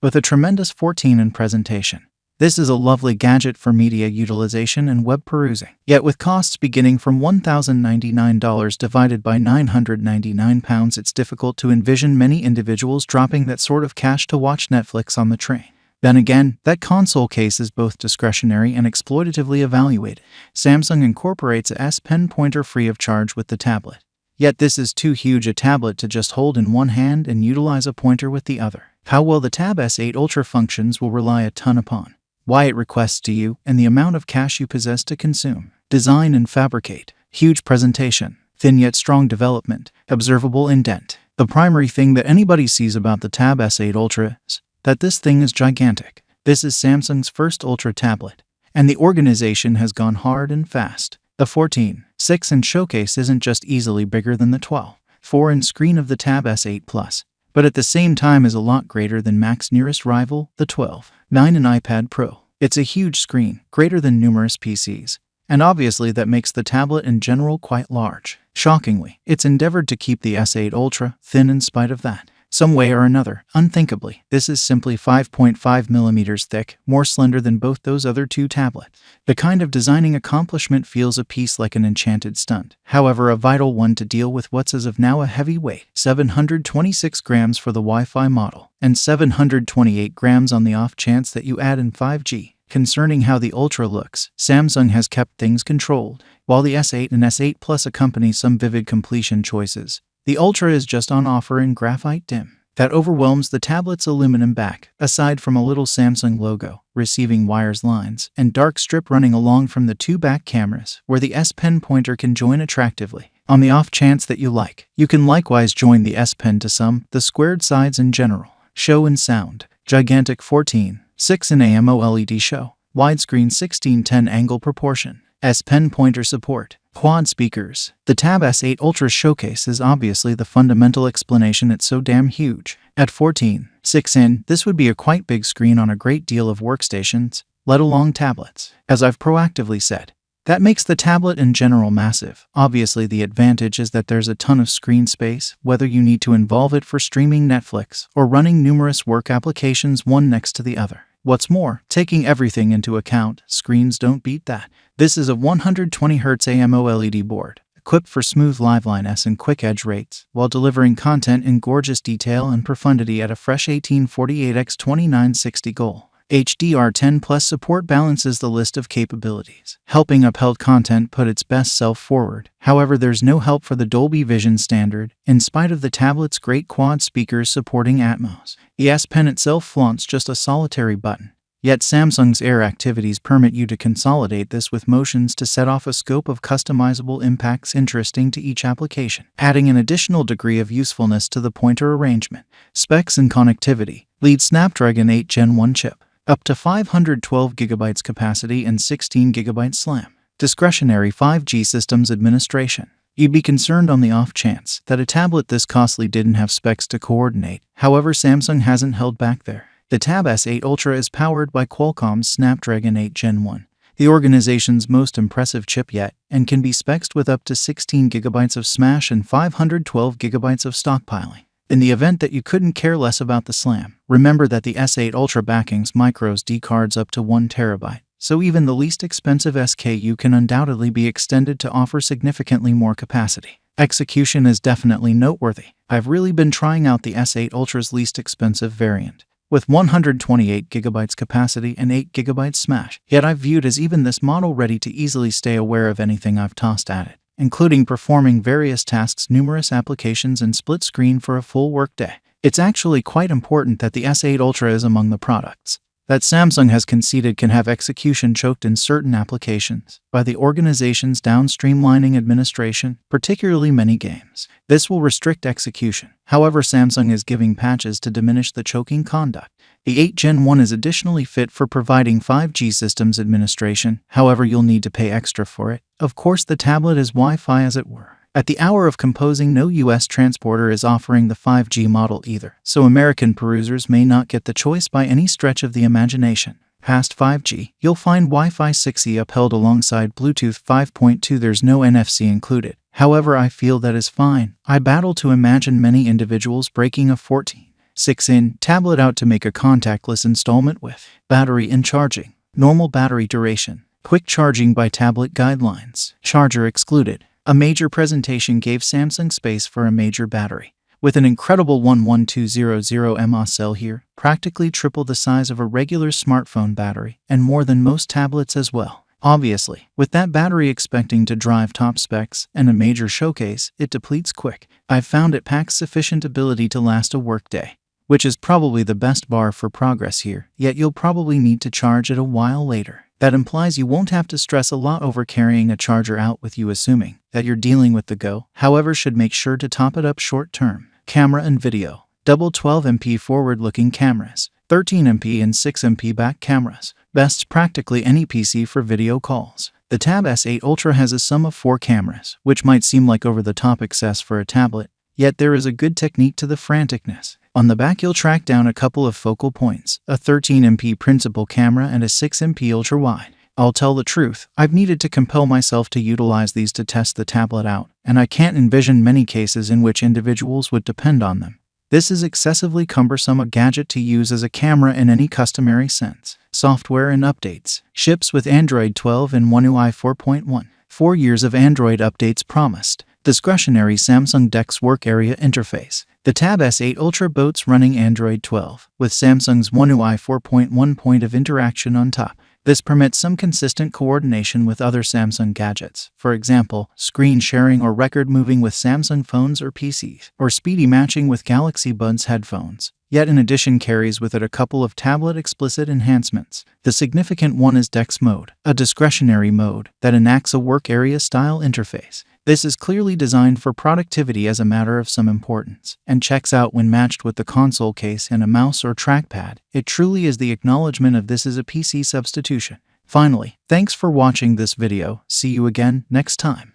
with a tremendous 14 in presentation. This is a lovely gadget for media utilization and web perusing. Yet with costs beginning from $1,099 divided by £999, it's difficult to envision many individuals dropping that sort of cash to watch Netflix on the train. Then again, that console case is both discretionary and exploitatively evaluated. Samsung incorporates a S Pen pointer free of charge with the tablet. Yet this is too huge a tablet to just hold in one hand and utilize a pointer with the other. How well the Tab S8 Ultra functions will rely a ton upon why it requests to you and the amount of cash you possess to consume. Design and fabricate. Huge presentation. Thin yet strong development. Observable indent. The primary thing that anybody sees about the Tab S8 Ultra is that this thing is gigantic. This is Samsung's first Ultra tablet, and the organization has gone hard and fast. The 14.6-inch showcase isn't just easily bigger than the 12.4-inch screen of the Tab S8 Plus, but at the same time is a lot greater than Mac's nearest rival, the 12.9-inch iPad Pro. It's a huge screen, greater than numerous PCs, and obviously that makes the tablet in general quite large. Shockingly, it's endeavored to keep the S8 Ultra thin in spite of that. Some way or another, unthinkably, this is simply 5.5 millimeters thick, more slender than both those other two tablets. The kind of designing accomplishment feels a piece like an enchanted stunt. However, a vital one to deal with what's as of now a heavy weight, 726 grams for the Wi-Fi model, and 728 grams on the off chance that you add in 5G. Concerning how the Ultra looks, Samsung has kept things controlled. While the S8 and S8 Plus accompany some vivid completion choices, the Ultra is just on offer in graphite dim. That overwhelms the tablet's aluminum back, aside from a little Samsung logo, receiving wires lines, and dark strip running along from the two back cameras, where the S Pen pointer can join attractively. On the off chance that you can likewise join the S Pen to the squared sides in general. Show and sound. Gigantic 14.6-inch AMOLED show. Widescreen 16:10 angle proportion. S Pen pointer support. Quad speakers. The Tab S8 Ultra showcase is obviously the fundamental explanation it's so damn huge. At 14.6 this would be a quite big screen on a great deal of workstations, let alone tablets. As I've proactively said, that makes the tablet in general massive. Obviously the advantage is that there's a ton of screen space, whether you need to involve it for streaming Netflix or running numerous work applications one next to the other. What's more, taking everything into account, screens don't beat that. This is a 120Hz AMOLED board, equipped for smooth liveliness and quick edge rates, while delivering content in gorgeous detail and profundity at a fresh 1848x2960 goal. HDR10 Plus support balances the list of capabilities, helping upheld content put its best self forward. However, there's no help for the Dolby Vision standard, in spite of the tablet's great quad speakers supporting Atmos. The S Pen itself flaunts just a solitary button, yet Samsung's Air activities permit you to consolidate this with motions to set off a scope of customizable impacts interesting to each application, adding an additional degree of usefulness to the pointer arrangement. Specs and connectivity. Lead Snapdragon 8 Gen 1 chip. Up to 512 GB capacity and 16 GB SLAM. Discretionary 5G systems administration. You'd be concerned on the off chance that a tablet this costly didn't have specs to coordinate. However, Samsung hasn't held back there. The Tab S8 Ultra is powered by Qualcomm's Snapdragon 8 Gen 1, the organization's most impressive chip yet, and can be spec'd with up to 16 GB of Smash and 512 GB of stockpiling. In the event that you couldn't care less about the SLAM, remember that the S8 Ultra backings microSD cards up to 1 TB, so even the least expensive SKU can undoubtedly be extended to offer significantly more capacity. Execution is definitely noteworthy. I've really been trying out the S8 Ultra's least expensive variant, with 128 GB capacity and 8 GB Smash, yet I've viewed as even this model ready to easily stay aware of anything I've tossed at it, including performing various tasks, numerous applications, and split screen for a full workday. It's actually quite important that the S8 Ultra is among the products that Samsung has conceded can have execution choked in certain applications by the organization's downstreamlining administration, particularly many games. This will restrict execution. However, Samsung is giving patches to diminish the choking conduct. The 8 Gen 1 is additionally fit for providing 5G systems administration. However, you'll need to pay extra for it. Of course, the tablet is Wi-Fi as it were. At the hour of composing, no US transporter is offering the 5G model either, so American perusers may not get the choice by any stretch of the imagination. Past 5G, you'll find Wi-Fi 6E upheld alongside Bluetooth 5.2. There's no NFC included. However, I feel that is fine. I battle to imagine many individuals breaking a 14 6 in, tablet out to make a contactless installment with battery in charging, normal battery duration, quick charging by tablet guidelines, charger excluded. A major presentation gave Samsung space for a major battery. With an incredible 11200 mAh cell here, practically triple the size of a regular smartphone battery, and more than most tablets as well. Obviously, with that battery expecting to drive top specs and a major showcase, it depletes quick. I've found it packs sufficient ability to last a workday, which is probably the best bar for progress here, yet you'll probably need to charge it a while later. That implies you won't have to stress a lot over carrying a charger out with you, assuming that you're dealing with the go. However, should make sure to top it up short term. Camera and video. Double 12MP forward-looking cameras, 13MP and 6MP back cameras. Best practically any PC for video calls. The Tab S8 Ultra has a sum of 4 cameras, which might seem like over-the-top excess for a tablet, yet there is a good technique to the franticness. On the back you'll track down a couple of focal points, a 13MP principal camera and a 6MP ultra-wide. I'll tell the truth, I've needed to compel myself to utilize these to test the tablet out, and I can't envision many cases in which individuals would depend on them. This is excessively cumbersome a gadget to use as a camera in any customary sense. Software and updates. Ships with Android 12 and One UI 4.1. 4 years of Android updates promised. Discretionary Samsung DeX work area interface. The Tab S8 Ultra boasts running Android 12, with Samsung's One UI 4.1 point of interaction on top. This permits some consistent coordination with other Samsung gadgets, for example, screen sharing or record moving with Samsung phones or PCs, or speedy matching with Galaxy Buds headphones. Yet in addition carries with it a couple of tablet-explicit enhancements. The significant one is DeX mode, a discretionary mode that enacts a work area-style interface. This is clearly designed for productivity as a matter of some importance, and checks out when matched with the console case and a mouse or trackpad. It truly is the acknowledgement of this as a PC substitution. Finally, thanks for watching this video. See you again next time.